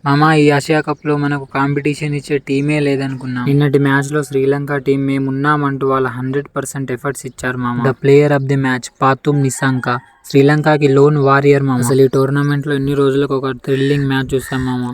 మామ ఈ Asia cup లో మనకు కాంపిటీషన్ ఇచ్చే టీమే లేదనుకున్నా. నిన్నటి మ్యాచ్ లో శ్రీలంక టీం మేము ఉన్నామంటూ వాళ్ళ 100% ఎఫర్ట్స్ ఇచ్చారు మామ. The player of the match Pathum Nissanka, శ్రీలంకకి లోన్ వారియర్ మామ. అసలు ఈ టోర్నమెంట్ లో ఎన్ని రోజులకు ఒక థ్రిల్లింగ్ మ్యాచ్ చూస్తాం మామ.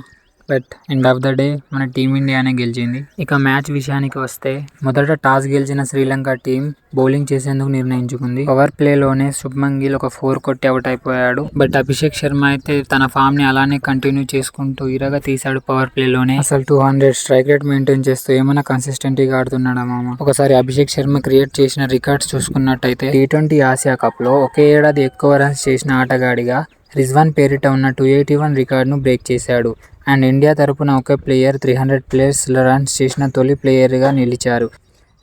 But end of the day మన టీమిండియానే గెలిచింది. ఇక మ్యాచ్ విషయానికి వస్తే మొదట టాస్ గెలిచిన శ్రీలంక టీం బౌలింగ్ చేసేందుకు నిర్ణయించుకుంది. పవర్ ప్లే లోనే శుభ్మన్ గిల్ ఒక 4 కొట్టి అవుట్ అయిపోయాడు. బట్ అభిషేక్ శర్మ అయితే తన ఫామ్ ని అలానే కంటిన్యూ చేసుకుంటూ ఇరగా తీశాడు పవర్ ప్లే లోనే. అసలు 200 స్ట్రైక్ రేట్ మెయింటైన్ చేస్తూ ఏమైనా కన్సిస్టెంట్ గా ఆడుతున్నాడా మామ. ఒకసారి అభిషేక్ శర్మ క్రియేట్ చేసిన రికార్డ్స్ చూసుకున్నట్టయితే T20 ఆసియా కప్ లో ఒకే ఏడాది ఎక్కువ రన్స్ చేసిన ఆటగాడిగా రిజ్వాన్ పేరిట ఉన్న 281 రికార్డును బ్రేక్ చేశాడు. అండ్ ఇండియా తరపున ఒకే ప్లేయర్ 300+ రన్స్ చేసిన తొలి ప్లేయర్గా నిలిచారు.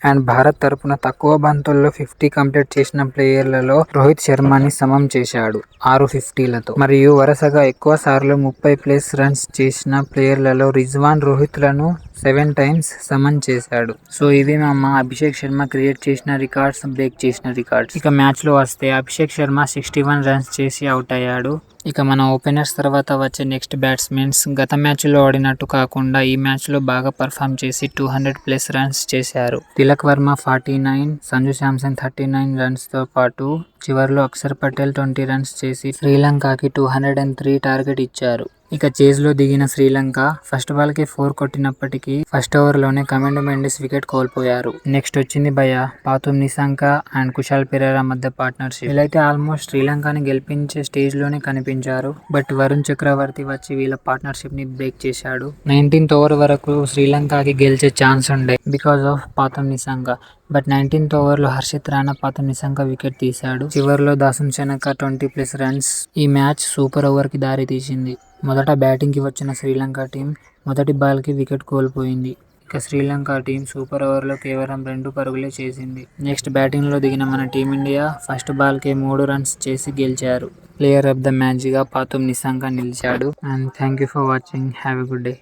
అండ్ భారత్ తరపున తక్కువ బంతుల్లో 50 కంప్లీట్ చేసిన ప్లేయర్లలో రోహిత్ శర్మని సమం చేశాడు 6 50లతో. మరియు వరుసగా ఎక్కువ సార్లు 30+ రన్స్ చేసిన ప్లేయర్లలో రిజ్వాన్, రోహిత్ లను 7 టైమ్స్ సమం చేశాడు. సో ఇది మా అభిషేక్ శర్మ క్రియేట్ చేసిన రికార్డ్స్, బ్రేక్ చేసిన రికార్డ్స్. ఇక మ్యాచ్ లో వస్తే అభిషేక్ శర్మ 61 రన్స్ చేసి అవుట్ అయ్యాడు. ఇక మన ఓపెనర్స్ తర్వాత వచ్చే నెక్స్ట్ బ్యాట్స్మెన్స్ గత మ్యాచ్ లో ఆడినట్టు కాకుండా ఈ మ్యాచ్ లో బాగా పర్ఫామ్ చేసి 200+ రన్స్ చేశారు. తిలక్ వర్మ 49, సంజు శాంసన్ 39 రన్స్ తో పాటు చివర్లో అక్షర్ పటేల్ 20 రన్స్ చేసి శ్రీలంకకి 203 టార్గెట్ ఇచ్చారు. ఇక చేజ్ లో దిగిన శ్రీలంక ఫస్ట్ బాల్ కి 4 కొట్టినప్పటికీ ఫస్ట్ ఓవర్ లోనే కమెండో మెండిస్ వికెట్ కోల్పోయారు. నెక్స్ట్ వచ్చింది పాతుమ్ నిసాంక అండ్ కుశాల్ పెరేరా మధ్య పార్ట్నర్షిప్. వీళ్ళైతే ఆల్మోస్ట్ శ్రీలంకని గెలిపించే స్టేజ్ లోనే కనిపించారు. బట్ వరుణ్ చక్రవర్తి వచ్చి వీళ్ళ పార్ట్నర్షిప్ ని బ్రేక్ చేశాడు. 19th ఓవర్ వరకు శ్రీలంకకి గెలిచే ఛాన్స్ ఉండే because of Pathum Nissanka. But 19th over లో హర్షిత్ రాణా పాతుమ్ నిసాంక వికెట్ తీశాడు. చివర్లో దాసున్ శనక 20+ రన్స్ ఈ మ్యాచ్ సూపర్ ఓవర్ కి దారి తీసింది. మొదట బ్యాటింగ్ కి వచ్చిన శ్రీలంక టీం మొదటి బాల్ కి వికెట్ కోల్పోయింది. ఇక శ్రీలంక టీం సూపర్ ఓవర్ లో కేవలం 2 పరుగులే చేసింది. నెక్స్ట్ బ్యాటింగ్ లో దిగిన మన టీమిండియా ఫస్ట్ బాల్ కే 3 రన్స్ చేసి గెలిచారు. ప్లేయర్ ఆఫ్ ద మ్యాచ్ గా పాతుమ్ నిసాంక నిలిచాడు. And thank you for watching. Have a good day.